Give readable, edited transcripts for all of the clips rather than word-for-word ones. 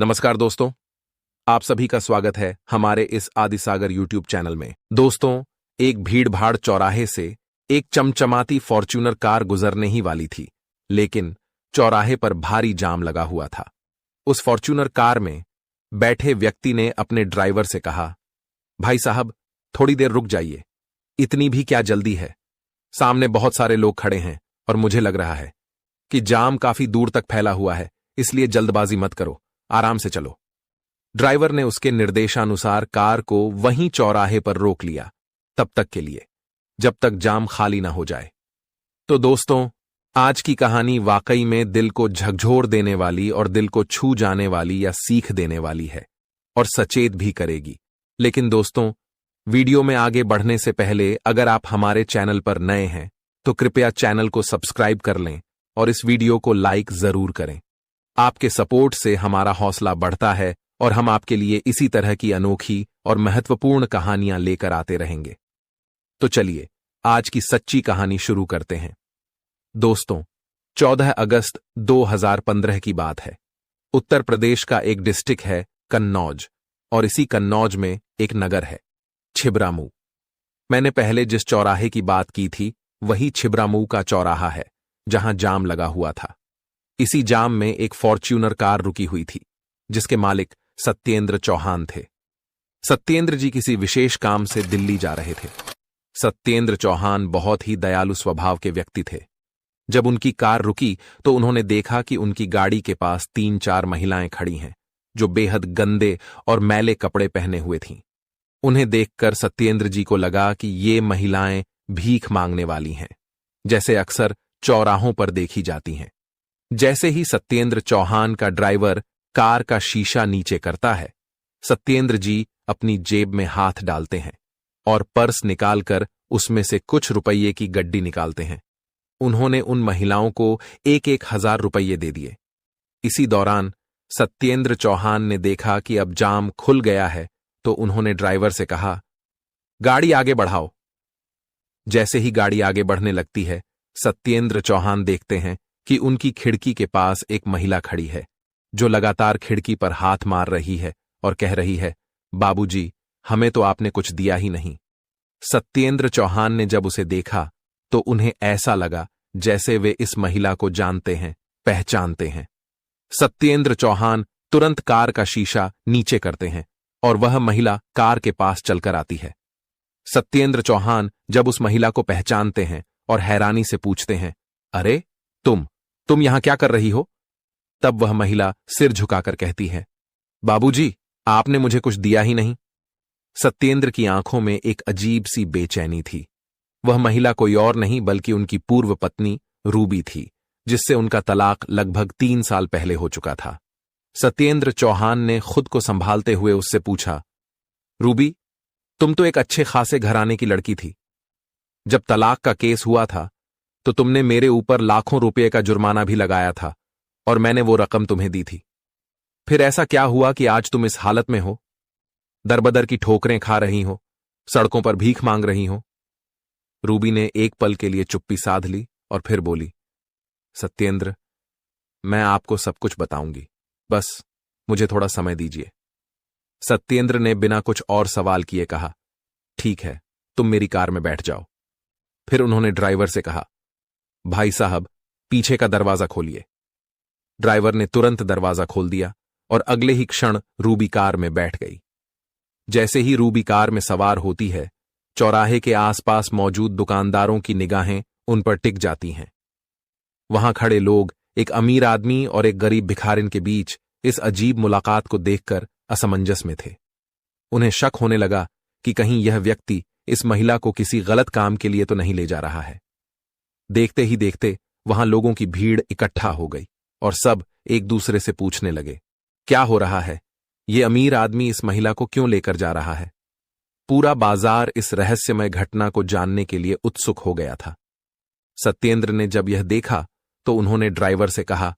नमस्कार दोस्तों, आप सभी का स्वागत है हमारे इस आदिसागर यूट्यूब चैनल में। दोस्तों, एक भीड़-भाड़ चौराहे से एक चमचमाती फॉर्च्यूनर कार गुजरने ही वाली थी, लेकिन चौराहे पर भारी जाम लगा हुआ था। उस फॉर्च्यूनर कार में बैठे व्यक्ति ने अपने ड्राइवर से कहा, भाई साहब, थोड़ी देर रुक जाइए, इतनी भी क्या जल्दी है? सामने बहुत सारे लोग खड़े हैं और मुझे लग रहा है कि जाम काफी दूर तक फैला हुआ है, इसलिए जल्दबाजी मत करो, आराम से चलो। ड्राइवर ने उसके निर्देशानुसार कार को वहीं चौराहे पर रोक लिया, तब तक के लिए जब तक जाम खाली ना हो जाए। तो दोस्तों, आज की कहानी वाकई में दिल को झकझोर देने वाली और दिल को छू जाने वाली या सीख देने वाली है और सचेत भी करेगी। लेकिन दोस्तों, वीडियो में आगे बढ़ने से पहले अगर आप हमारे चैनल पर नए हैं तो कृपया चैनल को सब्सक्राइब कर लें और इस वीडियो को लाइक जरूर करें। आपके सपोर्ट से हमारा हौसला बढ़ता है और हम आपके लिए इसी तरह की अनोखी और महत्वपूर्ण कहानियां लेकर आते रहेंगे। तो चलिए आज की सच्ची कहानी शुरू करते हैं। दोस्तों, 14 अगस्त 2015 की बात है। उत्तर प्रदेश का एक डिस्ट्रिक्ट है कन्नौज, और इसी कन्नौज में एक नगर है छिबरामऊ। मैंने पहले जिस चौराहे की बात की थी वही छिबरामऊ का चौराहा है, जहां जाम लगा हुआ था। इसी जाम में एक फॉर्च्यूनर कार रुकी हुई थी, जिसके मालिक सत्येंद्र चौहान थे। सत्येंद्र जी किसी विशेष काम से दिल्ली जा रहे थे। सत्येंद्र चौहान बहुत ही दयालु स्वभाव के व्यक्ति थे। जब उनकी कार रुकी तो उन्होंने देखा कि उनकी गाड़ी के पास 3-4 महिलाएं खड़ी हैं, जो बेहद गंदे और मैले कपड़े पहने हुए थीं। उन्हें देखकर सत्येंद्र जी को लगा कि ये महिलाएं भीख मांगने वाली हैं, जैसे अक्सर चौराहों पर देखी जाती हैं। जैसे ही सत्येंद्र चौहान का ड्राइवर कार का शीशा नीचे करता है, सत्येंद्र जी अपनी जेब में हाथ डालते हैं और पर्स निकालकर उसमें से कुछ रुपये की गड्डी निकालते हैं। उन्होंने उन महिलाओं को 1-1 हजार रुपये दे दिए। इसी दौरान सत्येंद्र चौहान ने देखा कि अब जाम खुल गया है, तो उन्होंने ड्राइवर से कहा, गाड़ी आगे बढ़ाओ। जैसे ही गाड़ी आगे बढ़ने लगती है, सत्येंद्र चौहान देखते हैं कि उनकी खिड़की के पास एक महिला खड़ी है, जो लगातार खिड़की पर हाथ मार रही है और कह रही है, बाबूजी, हमें तो आपने कुछ दिया ही नहीं। सत्येंद्र चौहान ने जब उसे देखा तो उन्हें ऐसा लगा जैसे वे इस महिला को जानते हैं, पहचानते हैं। सत्येंद्र चौहान तुरंत कार का शीशा नीचे करते हैं और वह महिला कार के पास चलकर आती है। सत्येंद्र चौहान जब उस महिला को पहचानते हैं और हैरानी से पूछते हैं, अरे तुम यहां क्या कर रही हो? तब वह महिला सिर झुकाकर कहती है, बाबूजी, आपने मुझे कुछ दिया ही नहीं। सत्येंद्र की आंखों में एक अजीब सी बेचैनी थी। वह महिला कोई और नहीं बल्कि उनकी पूर्व पत्नी रूबी थी, जिससे उनका तलाक लगभग 3 साल पहले हो चुका था। सत्येंद्र चौहान ने खुद को संभालते हुए उससे पूछा, रूबी, तुम तो एक अच्छे खासे घराने की लड़की थी। जब तलाक का केस हुआ था तो तुमने मेरे ऊपर लाखों रुपए का जुर्माना भी लगाया था और मैंने वो रकम तुम्हें दी थी। फिर ऐसा क्या हुआ कि आज तुम इस हालत में हो? दरबदर की ठोकरें खा रही हो, सड़कों पर भीख मांग रही हो। रूबी ने एक पल के लिए चुप्पी साध ली और फिर बोली, सत्येंद्र, मैं आपको सब कुछ बताऊंगी, बस मुझे थोड़ा समय दीजिए। सत्येंद्र ने बिना कुछ और सवाल किए कहा, ठीक है, तुम मेरी कार में बैठ जाओ। फिर उन्होंने ड्राइवर से कहा, भाई साहब, पीछे का दरवाजा खोलिए। ड्राइवर ने तुरंत दरवाजा खोल दिया और अगले ही क्षण रूबी कार में बैठ गई। जैसे ही रूबी कार में सवार होती है, चौराहे के आसपास मौजूद दुकानदारों की निगाहें उन पर टिक जाती हैं। वहां खड़े लोग एक अमीर आदमी और एक गरीब भिखारिन के बीच इस अजीब मुलाकात को देखकर असमंजस में थे। उन्हें शक होने लगा कि कहीं यह व्यक्ति इस महिला को किसी गलत काम के लिए तो नहीं ले जा रहा है। देखते ही देखते वहां लोगों की भीड़ इकट्ठा हो गई और सब एक दूसरे से पूछने लगे, क्या हो रहा है? ये अमीर आदमी इस महिला को क्यों लेकर जा रहा है? पूरा बाजार इस रहस्यमय घटना को जानने के लिए उत्सुक हो गया था। सत्येंद्र ने जब यह देखा तो उन्होंने ड्राइवर से कहा,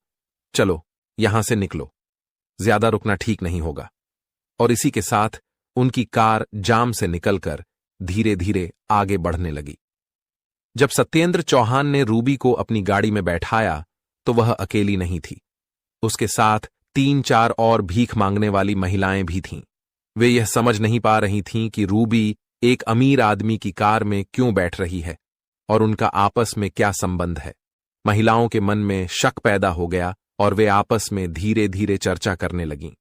चलो यहां से निकलो, ज्यादा रुकना ठीक नहीं होगा। और इसी के साथ उनकी कार जाम से निकलकर धीरे धीरे आगे बढ़ने लगी। जब सत्येंद्र चौहान ने रूबी को अपनी गाड़ी में बैठाया तो वह अकेली नहीं थी। उसके साथ 3-4 और भीख मांगने वाली महिलाएं भी थीं। वे यह समझ नहीं पा रही थीं कि रूबी एक अमीर आदमी की कार में क्यों बैठ रही है और उनका आपस में क्या संबंध है। महिलाओं के मन में शक पैदा हो गया और वे आपस में धीरे धीरे चर्चा करने लगीं।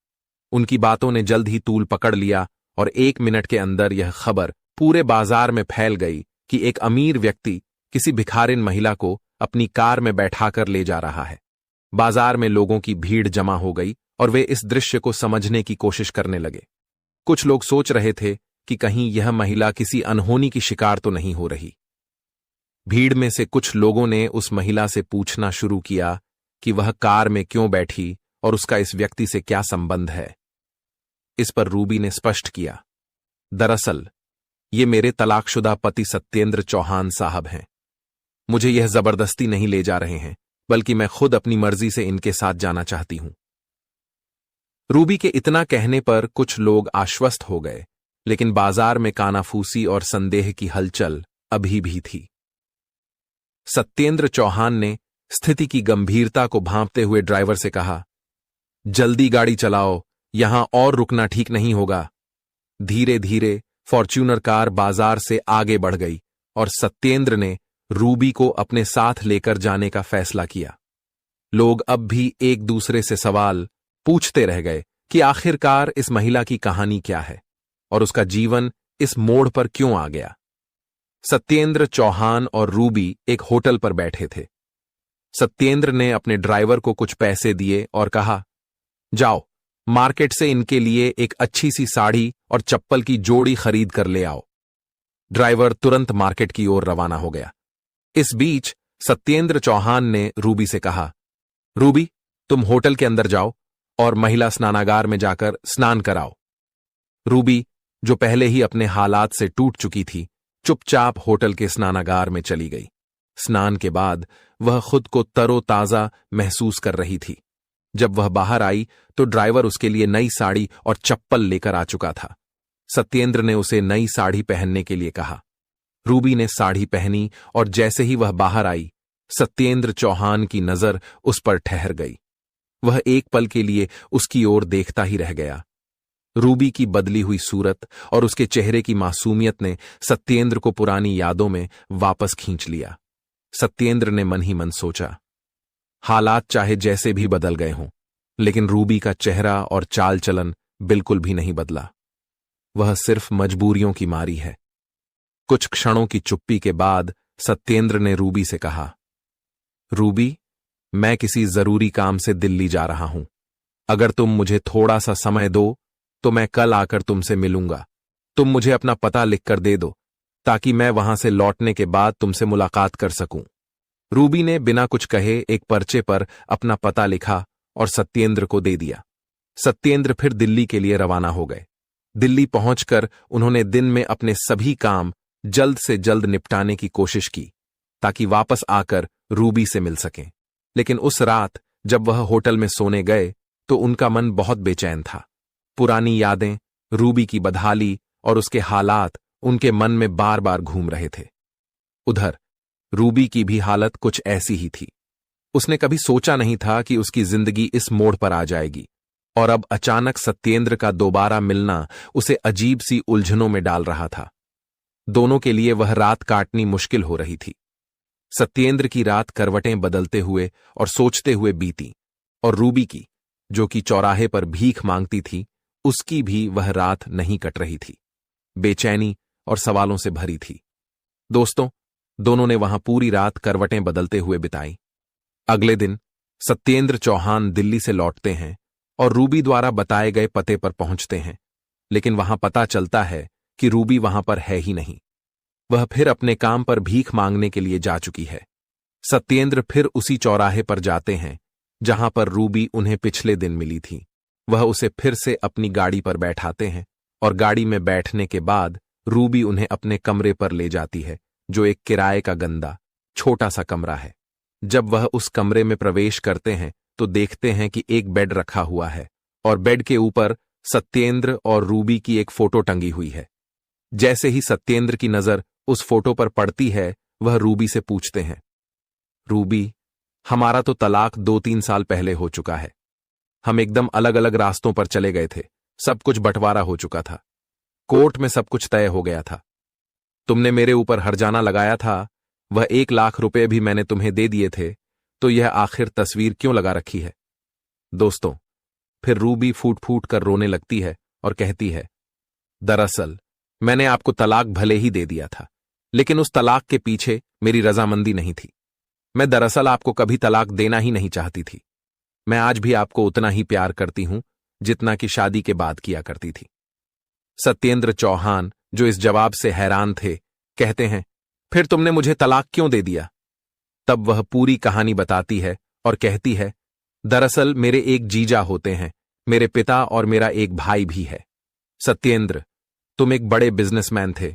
उनकी बातों ने जल्द ही तूल पकड़ लिया और 1 मिनट के अंदर यह खबर पूरे बाजार में फैल गई कि एक अमीर व्यक्ति किसी भिखारिन महिला को अपनी कार में बैठाकर ले जा रहा है। बाजार में लोगों की भीड़ जमा हो गई और वे इस दृश्य को समझने की कोशिश करने लगे। कुछ लोग सोच रहे थे कि कहीं यह महिला किसी अनहोनी की शिकार तो नहीं हो रही। भीड़ में से कुछ लोगों ने उस महिला से पूछना शुरू किया कि वह कार में क्यों बैठी और उसका इस व्यक्ति से क्या संबंध है। इस पर रूबी ने स्पष्ट किया, दरअसल ये मेरे तलाकशुदा पति सत्येंद्र चौहान साहब हैं। मुझे यह जबरदस्ती नहीं ले जा रहे हैं, बल्कि मैं खुद अपनी मर्जी से इनके साथ जाना चाहती हूं। रूबी के इतना कहने पर कुछ लोग आश्वस्त हो गए, लेकिन बाजार में कानाफूसी और संदेह की हलचल अभी भी थी। सत्येंद्र चौहान ने स्थिति की गंभीरता को भांपते हुए ड्राइवर से कहा, जल्दी गाड़ी चलाओ, यहां और रुकना ठीक नहीं होगा। धीरे धीरे फॉर्च्यूनर कार बाजार से आगे बढ़ गई और सत्येंद्र ने रूबी को अपने साथ लेकर जाने का फैसला किया। लोग अब भी एक दूसरे से सवाल पूछते रह गए कि आखिरकार इस महिला की कहानी क्या है और उसका जीवन इस मोड़ पर क्यों आ गया। सत्येंद्र चौहान और रूबी एक होटल पर बैठे थे। सत्येंद्र ने अपने ड्राइवर को कुछ पैसे दिए और कहा, जाओ मार्केट से इनके लिए एक अच्छी सी साड़ी और चप्पल की जोड़ी खरीद कर ले आओ। ड्राइवर तुरंत मार्केट की ओर रवाना हो गया। इस बीच सत्येंद्र चौहान ने रूबी से कहा, रूबी तुम होटल के अंदर जाओ और महिला स्नानागार में जाकर स्नान कराओ। रूबी, जो पहले ही अपने हालात से टूट चुकी थी, चुपचाप होटल के स्नानागार में चली गई। स्नान के बाद वह खुद को तरोताजा महसूस कर रही थी। जब वह बाहर आई तो ड्राइवर उसके लिए नई साड़ी और चप्पल लेकर आ चुका था। सत्येंद्र ने उसे नई साड़ी पहनने के लिए कहा। रूबी ने साड़ी पहनी और जैसे ही वह बाहर आई, सत्येंद्र चौहान की नजर उस पर ठहर गई। वह एक पल के लिए उसकी ओर देखता ही रह गया। रूबी की बदली हुई सूरत और उसके चेहरे की मासूमियत ने सत्येंद्र को पुरानी यादों में वापस खींच लिया। सत्येंद्र ने मन ही मन सोचा, हालात चाहे जैसे भी बदल गए हों, लेकिन रूबी का चेहरा और चाल चलन बिल्कुल भी नहीं बदला। वह सिर्फ मजबूरियों की मारी है। कुछ क्षणों की चुप्पी के बाद सत्येंद्र ने रूबी से कहा, रूबी, मैं किसी जरूरी काम से दिल्ली जा रहा हूं। अगर तुम मुझे थोड़ा सा समय दो तो मैं कल आकर तुमसे मिलूंगा। तुम मुझे अपना पता लिखकर दे दो ताकि मैं वहां से लौटने के बाद तुमसे मुलाकात कर सकूं। रूबी ने बिना कुछ कहे एक पर्चे पर अपना पता लिखा और सत्येंद्र को दे दिया। सत्येंद्र फिर दिल्ली के लिए रवाना हो गए। दिल्ली पहुंचकर उन्होंने दिन में अपने सभी काम जल्द से जल्द निपटाने की कोशिश की ताकि वापस आकर रूबी से मिल सकें। लेकिन उस रात जब वह होटल में सोने गए तो उनका मन बहुत बेचैन था। पुरानी यादें, रूबी की बदहाली और उसके हालात उनके मन में बार बार घूम रहे थे। उधर रूबी की भी हालत कुछ ऐसी ही थी। उसने कभी सोचा नहीं था कि उसकी जिंदगी इस मोड़ पर आ जाएगी और अब अचानक सत्येंद्र का दोबारा मिलना उसे अजीब सी उलझनों में डाल रहा था। दोनों के लिए वह रात काटनी मुश्किल हो रही थी। सत्येंद्र की रात करवटें बदलते हुए और सोचते हुए बीती, और रूबी की, जो कि चौराहे पर भीख मांगती थी, उसकी भी वह रात नहीं कट रही थी। बेचैनी और सवालों से भरी थी। दोस्तों, दोनों ने वहां पूरी रात करवटें बदलते हुए बिताई। अगले दिन सत्येंद्र चौहान दिल्ली से लौटते हैं और रूबी द्वारा बताए गए पते पर पहुंचते हैं, लेकिन वहां पता चलता है कि रूबी वहां पर है ही नहीं। वह फिर अपने काम पर भीख मांगने के लिए जा चुकी है। सत्येंद्र फिर उसी चौराहे पर जाते हैं जहां पर रूबी उन्हें पिछले दिन मिली थी। वह उसे फिर से अपनी गाड़ी पर बैठाते हैं और गाड़ी में बैठने के बाद रूबी उन्हें अपने कमरे पर ले जाती है, जो एक किराए का गंदा छोटा सा कमरा है। जब वह उस कमरे में प्रवेश करते हैं तो देखते हैं कि एक बेड रखा हुआ है और बेड के ऊपर सत्येंद्र और रूबी की एक फोटो टंगी हुई है। जैसे ही सत्येंद्र की नजर उस फोटो पर पड़ती है, वह रूबी से पूछते हैं, रूबी, हमारा तो तलाक 2-3 साल पहले हो चुका है। हम एकदम अलग अलग रास्तों पर चले गए थे। सब कुछ बंटवारा हो चुका था। कोर्ट में सब कुछ तय हो गया था। तुमने मेरे ऊपर हर्जाना लगाया था, वह 1 लाख रुपए भी मैंने तुम्हें दे दिए थे, तो यह आखिर तस्वीर क्यों लगा रखी है? दोस्तों, फिर रूबी फूट फूट कर रोने लगती है और कहती है, दरअसल मैंने आपको तलाक भले ही दे दिया था, लेकिन उस तलाक के पीछे मेरी रजामंदी नहीं थी। मैं दरअसल आपको कभी तलाक देना ही नहीं चाहती थी। मैं आज भी आपको उतना ही प्यार करती हूं जितना कि शादी के बाद किया करती थी। सत्येंद्र चौहान, जो इस जवाब से हैरान थे, कहते हैं, फिर तुमने मुझे तलाक क्यों दे दिया? तब वह पूरी कहानी बताती है और कहती है, दरअसल मेरे एक जीजा होते हैं, मेरे पिता और मेरा एक भाई भी है। सत्येंद्र, तुम एक बड़े बिजनेसमैन थे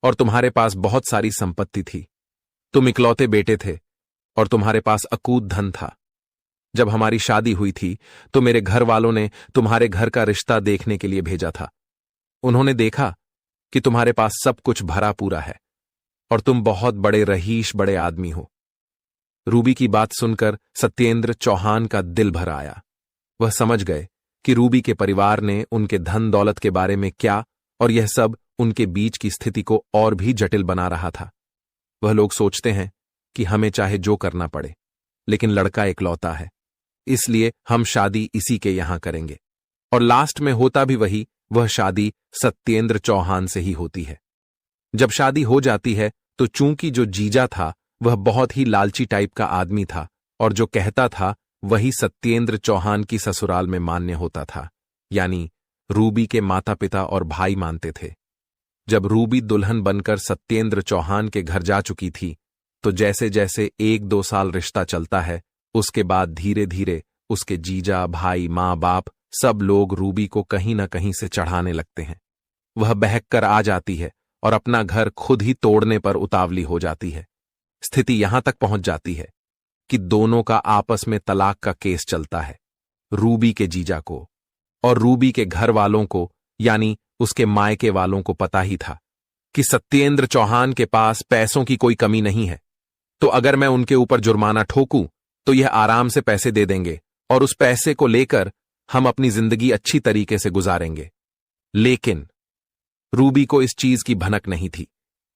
और तुम्हारे पास बहुत सारी संपत्ति थी। तुम इकलौते बेटे थे और तुम्हारे पास अकूत धन था। जब हमारी शादी हुई थी तो मेरे घर वालों ने तुम्हारे घर का रिश्ता देखने के लिए भेजा था। उन्होंने देखा कि तुम्हारे पास सब कुछ भरा पूरा है और तुम बहुत बड़े रईस, बड़े आदमी हो। रूबी की बात सुनकर सत्येंद्र चौहान का दिल भर आया। वह समझ गए कि रूबी के परिवार ने उनके धन दौलत के बारे में क्या, और यह सब उनके बीच की स्थिति को और भी जटिल बना रहा था। वह लोग सोचते हैं कि हमें चाहे जो करना पड़े, लेकिन लड़का इकलौता है, इसलिए हम शादी इसी के यहां करेंगे। और लास्ट में होता भी वही, वह शादी सत्येंद्र चौहान से ही होती है। जब शादी हो जाती है तो चूंकि जो जीजा था वह बहुत ही लालची टाइप का आदमी था, और जो कहता था वही सत्येंद्र चौहान की ससुराल में मान्य होता था, यानी रूबी के माता पिता और भाई मानते थे। जब रूबी दुल्हन बनकर सत्येंद्र चौहान के घर जा चुकी थी, तो जैसे जैसे 1-2 साल रिश्ता चलता है, उसके बाद धीरे धीरे उसके जीजा, भाई, माँ बाप सब लोग रूबी को कहीं न कहीं से चढ़ाने लगते हैं। वह बहक कर आ जाती है और अपना घर खुद ही तोड़ने पर उतावली हो जाती है। स्थिति यहां तक पहुंच जाती है कि दोनों का आपस में तलाक का केस चलता है। रूबी के जीजा को और रूबी के घर वालों को, यानी उसके मायके वालों को पता ही था कि सत्येंद्र चौहान के पास पैसों की कोई कमी नहीं है, तो अगर मैं उनके ऊपर जुर्माना ठोकूं तो यह आराम से पैसे दे देंगे और उस पैसे को लेकर हम अपनी जिंदगी अच्छी तरीके से गुजारेंगे। लेकिन रूबी को इस चीज की भनक नहीं थी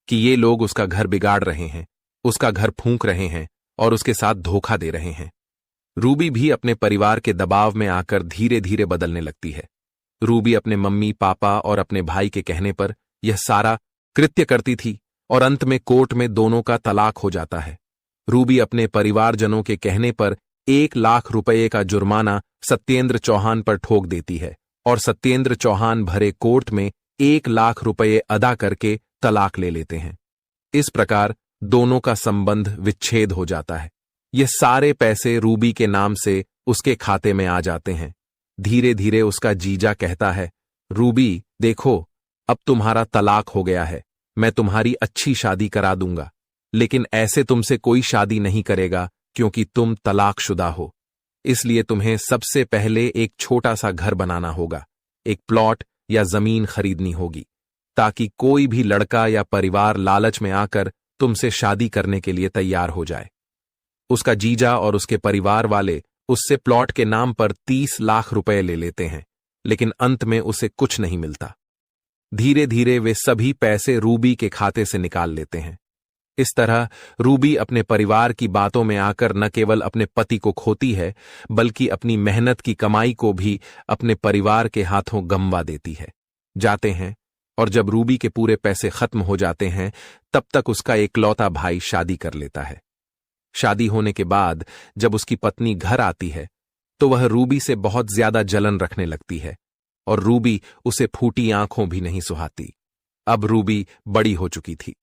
कि ये लोग उसका घर बिगाड़ रहे हैं, उसका घर फूंक रहे हैं और उसके साथ धोखा दे रहे हैं। रूबी भी अपने परिवार के दबाव में आकर धीरे धीरे बदलने लगती है। रूबी अपने मम्मी पापा और अपने भाई के कहने पर यह सारा कृत्य करती थी और अंत में कोर्ट में दोनों का तलाक हो जाता है। रूबी अपने परिवारजनों के कहने पर 1 लाख रुपए का जुर्माना सत्येंद्र चौहान पर ठोक देती है और सत्येंद्र चौहान भरे कोर्ट में 1 लाख रुपए अदा करके तलाक ले लेते हैं। इस प्रकार दोनों का संबंध विच्छेद हो जाता है। ये सारे पैसे रूबी के नाम से उसके खाते में आ जाते हैं। धीरे धीरे उसका जीजा कहता है, रूबी देखो, अब तुम्हारा तलाक हो गया है, मैं तुम्हारी अच्छी शादी करा दूंगा, लेकिन ऐसे तुमसे कोई शादी नहीं करेगा क्योंकि तुम तलाकशुदा हो। इसलिए तुम्हें सबसे पहले एक छोटा सा घर बनाना होगा, एक प्लॉट या जमीन खरीदनी होगी, ताकि कोई भी लड़का या परिवार लालच में आकर तुमसे शादी करने के लिए तैयार हो जाए। उसका जीजा और उसके परिवार वाले उससे प्लॉट के नाम पर 30 लाख रुपए ले लेते हैं, लेकिन अंत में उसे कुछ नहीं मिलता। धीरे धीरे वे सभी पैसे रूबी के खाते से निकाल लेते हैं। इस तरह रूबी अपने परिवार की बातों में आकर न केवल अपने पति को खोती है, बल्कि अपनी मेहनत की कमाई को भी अपने परिवार के हाथों गंवा देती है। जाते हैं और जब रूबी के पूरे पैसे खत्म हो जाते हैं, तब तक उसका एकलौता भाई शादी कर लेता है। शादी होने के बाद जब उसकी पत्नी घर आती है, तो वह रूबी से बहुत ज्यादा जलन रखने लगती है और रूबी उसे फूटी आंखों भी नहीं सुहाती। अब रूबी बड़ी हो चुकी थी।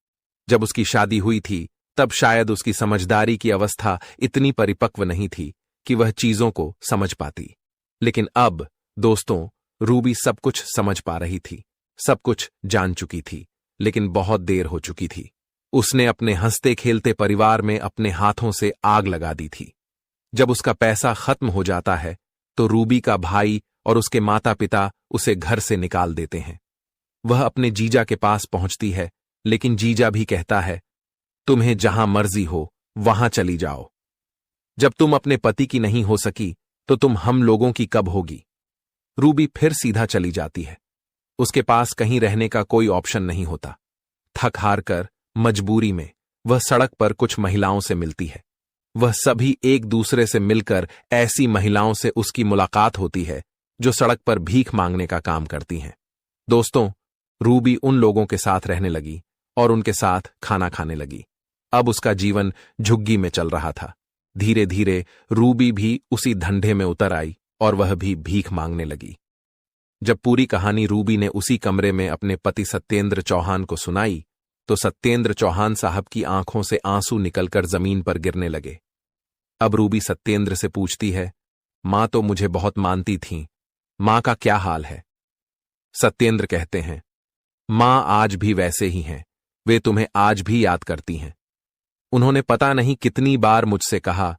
जब उसकी शादी हुई थी तब शायद उसकी समझदारी की अवस्था इतनी परिपक्व नहीं थी कि वह चीजों को समझ पाती, लेकिन अब दोस्तों, रूबी सब कुछ समझ पा रही थी, सब कुछ जान चुकी थी, लेकिन बहुत देर हो चुकी थी। उसने अपने हंसते खेलते परिवार में अपने हाथों से आग लगा दी थी। जब उसका पैसा खत्म हो जाता है तो रूबी का भाई और उसके माता पिता उसे घर से निकाल देते हैं। वह अपने जीजा के पास पहुंचती है, लेकिन जीजा भी कहता है, तुम्हें जहां मर्जी हो वहां चली जाओ। जब तुम अपने पति की नहीं हो सकी तो तुम हम लोगों की कब होगी? रूबी फिर सीधा चली जाती है। उसके पास कहीं रहने का कोई ऑप्शन नहीं होता। थक हार कर मजबूरी में वह सड़क पर कुछ महिलाओं से मिलती है। वह सभी एक दूसरे से मिलकर ऐसी महिलाओं से उसकी मुलाकात होती है जो सड़क पर भीख मांगने का काम करती हैं। दोस्तों, रूबी उन लोगों के साथ रहने लगी और उनके साथ खाना खाने लगी। अब उसका जीवन झुग्गी में चल रहा था। धीरे धीरे रूबी भी उसी धंधे में उतर आई और वह भी भीख मांगने लगी। जब पूरी कहानी रूबी ने उसी कमरे में अपने पति सत्येंद्र चौहान को सुनाई तो सत्येंद्र चौहान साहब की आंखों से आंसू निकलकर जमीन पर गिरने लगे। अब रूबी सत्येंद्र से पूछती है, मां तो मुझे बहुत मानती थीं, मां का क्या हाल है? सत्येंद्र कहते हैं, मां आज भी वैसे ही हैं, वे तुम्हें आज भी याद करती हैं। उन्होंने पता नहीं कितनी बार मुझसे कहा,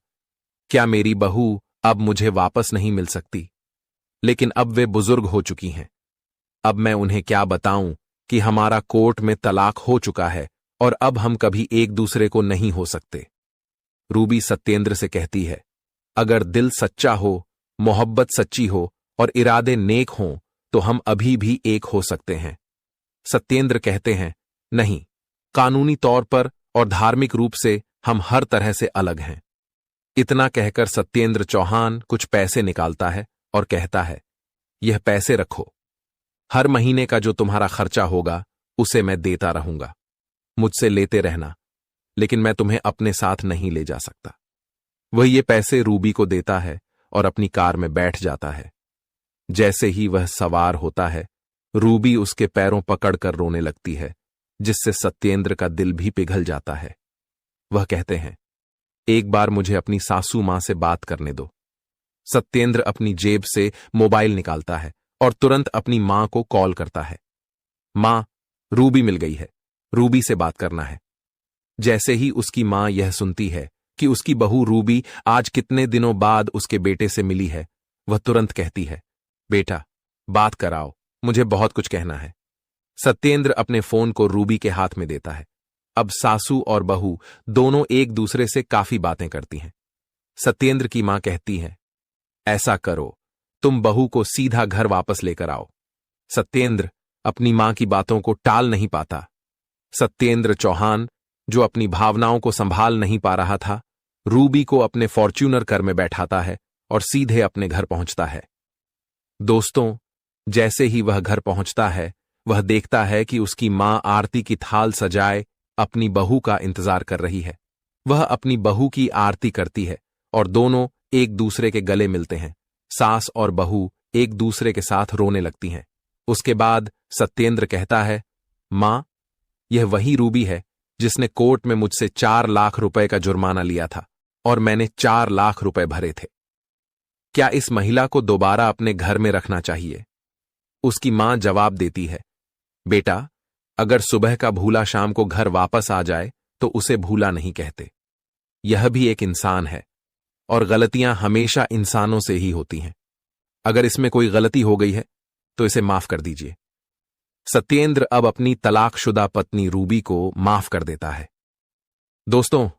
क्या मेरी बहू अब मुझे वापस नहीं मिल सकती? लेकिन अब वे बुजुर्ग हो चुकी हैं। अब मैं उन्हें क्या बताऊं कि हमारा कोर्ट में तलाक हो चुका है और अब हम कभी एक दूसरे को नहीं हो सकते। रूबी सत्येंद्र से कहती है, अगर दिल सच्चा हो, मोहब्बत सच्ची हो और इरादे नेक हों तो हम अभी भी एक हो सकते हैं। सत्येंद्र कहते हैं, नहीं, कानूनी तौर पर और धार्मिक रूप से हम हर तरह से अलग हैं। इतना कहकर सत्येंद्र चौहान कुछ पैसे निकालता है और कहता है, यह पैसे रखो, हर महीने का जो तुम्हारा खर्चा होगा उसे मैं देता रहूंगा। मुझसे लेते रहना, लेकिन मैं तुम्हें अपने साथ नहीं ले जा सकता। वह ये पैसे रूबी को देता है और अपनी कार में बैठ जाता है। जैसे ही वह सवार होता है, रूबी उसके पैरों पकड़कर रोने लगती है, जिससे सत्येंद्र का दिल भी पिघल जाता है। वह कहते हैं, एक बार मुझे अपनी सासू मां से बात करने दो। सत्येंद्र अपनी जेब से मोबाइल निकालता है और तुरंत अपनी मां को कॉल करता है। मां, रूबी मिल गई है, रूबी से बात करना है। जैसे ही उसकी मां यह सुनती है कि उसकी बहू रूबी आज कितने दिनों बाद उसके बेटे से मिली है, वह तुरंत कहती है, बेटा, बात कराओ, मुझे बहुत कुछ कहना है। सत्येंद्र अपने फोन को रूबी के हाथ में देता है। अब सासू और बहू दोनों एक दूसरे से काफी बातें करती हैं। सत्येंद्र की मां कहती है, ऐसा करो, तुम बहू को सीधा घर वापस लेकर आओ। सत्येंद्र अपनी मां की बातों को टाल नहीं पाता। सत्येंद्र चौहान, जो अपनी भावनाओं को संभाल नहीं पा रहा था, रूबी को अपने फॉर्च्यूनर कार में बैठाता है और सीधे अपने घर पहुंचता है। दोस्तों, जैसे ही वह घर पहुंचता है, वह देखता है कि उसकी मां आरती की थाल सजाए अपनी बहू का इंतजार कर रही है। वह अपनी बहू की आरती करती है और दोनों एक दूसरे के गले मिलते हैं। सास और बहू एक दूसरे के साथ रोने लगती हैं। उसके बाद सत्येंद्र कहता है, मां, यह वही रूबी है जिसने कोर्ट में मुझसे 4 लाख रुपए का जुर्माना लिया था और मैंने 4 लाख रुपए भरे थे। क्या इस महिला को दोबारा अपने घर में रखना चाहिए? उसकी मां जवाब देती है, बेटा, अगर सुबह का भूला शाम को घर वापस आ जाए तो उसे भूला नहीं कहते। यह भी एक इंसान है और गलतियां हमेशा इंसानों से ही होती हैं। अगर इसमें कोई गलती हो गई है तो इसे माफ कर दीजिए। सत्येंद्र अब अपनी तलाकशुदा पत्नी रूबी को माफ कर देता है। दोस्तों,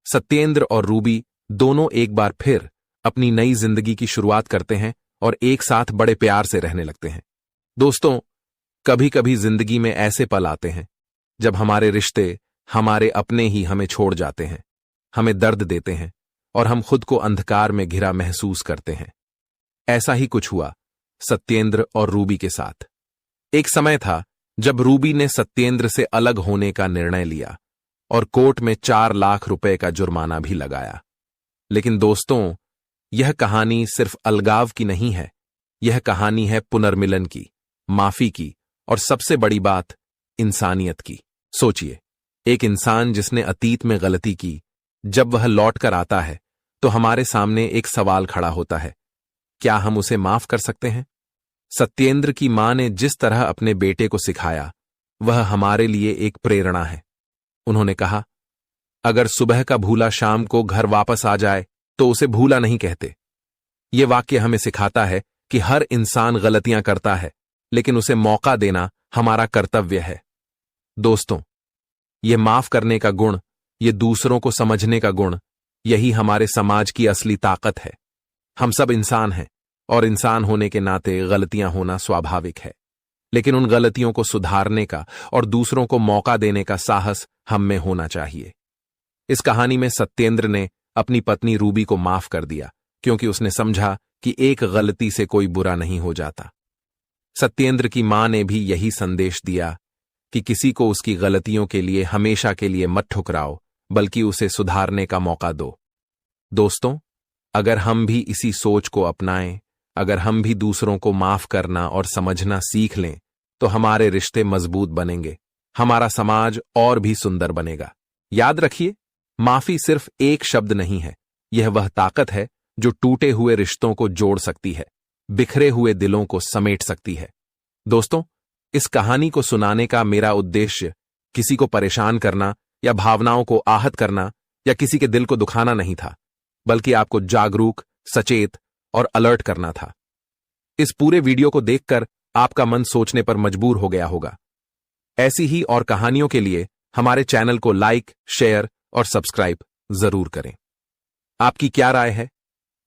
सत्येंद्र और रूबी दोनों एक बार फिर अपनी नई जिंदगी की शुरुआत करते हैं और एक साथ बड़े प्यार से रहने लगते हैं। दोस्तों, कभी कभी जिंदगी में ऐसे पल आते हैं जब हमारे रिश्ते, हमारे अपने ही हमें छोड़ जाते हैं, हमें दर्द देते हैं और हम खुद को अंधकार में घिरा महसूस करते हैं। ऐसा ही कुछ हुआ सत्येंद्र और रूबी के साथ। एक समय था जब रूबी ने सत्येंद्र से अलग होने का निर्णय लिया और कोर्ट में 4 लाख रुपए का जुर्माना भी लगाया। लेकिन दोस्तों, यह कहानी सिर्फ अलगाव की नहीं है। यह कहानी है पुनर्मिलन की, माफी की और सबसे बड़ी बात, इंसानियत की। सोचिए, एक इंसान जिसने अतीत में गलती की, जब वह लौट कर आता है तो हमारे सामने एक सवाल खड़ा होता है, क्या हम उसे माफ कर सकते हैं? सत्येंद्र की मां ने जिस तरह अपने बेटे को सिखाया, वह हमारे लिए एक प्रेरणा है। उन्होंने कहा, अगर सुबह का भूला शाम को घर वापस आ जाए तो उसे भूला नहीं कहते। यह वाक्य हमें सिखाता है कि हर इंसान गलतियां करता है, लेकिन उसे मौका देना हमारा कर्तव्य है। दोस्तों, यह माफ करने का गुण, यह दूसरों को समझने का गुण, यही हमारे समाज की असली ताकत है। हम सब इंसान हैं और इंसान होने के नाते गलतियां होना स्वाभाविक है, लेकिन उन गलतियों को सुधारने का और दूसरों को मौका देने का साहस हम में होना चाहिए। इस कहानी में सत्येंद्र ने अपनी पत्नी रूबी को माफ कर दिया क्योंकि उसने समझा कि एक गलती से कोई बुरा नहीं हो जाता। सत्येंद्र की मां ने भी यही संदेश दिया कि किसी को उसकी गलतियों के लिए हमेशा के लिए मत ठुकराओ, बल्कि उसे सुधारने का मौका दो। दोस्तों, अगर हम भी इसी सोच को अपनाएं, अगर हम भी दूसरों को माफ करना और समझना सीख लें, तो हमारे रिश्ते मजबूत बनेंगे, हमारा समाज और भी सुंदर बनेगा। याद रखिए, माफी सिर्फ एक शब्द नहीं है, यह वह ताकत है जो टूटे हुए रिश्तों को जोड़ सकती है, बिखरे हुए दिलों को समेट सकती है। दोस्तों, इस कहानी को सुनाने का मेरा उद्देश्य किसी को परेशान करना या भावनाओं को आहत करना या किसी के दिल को दुखाना नहीं था, बल्कि आपको जागरूक, सचेत और अलर्ट करना था। इस पूरे वीडियो को देखकर आपका मन सोचने पर मजबूर हो गया होगा। ऐसी ही और कहानियों के लिए हमारे चैनल को लाइक, शेयर और सब्सक्राइब जरूर करें। आपकी क्या राय है?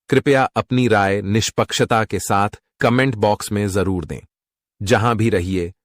कृपया अपनी राय निष्पक्षता के साथ कमेंट बॉक्स में जरूर दें। जहां भी रहिए,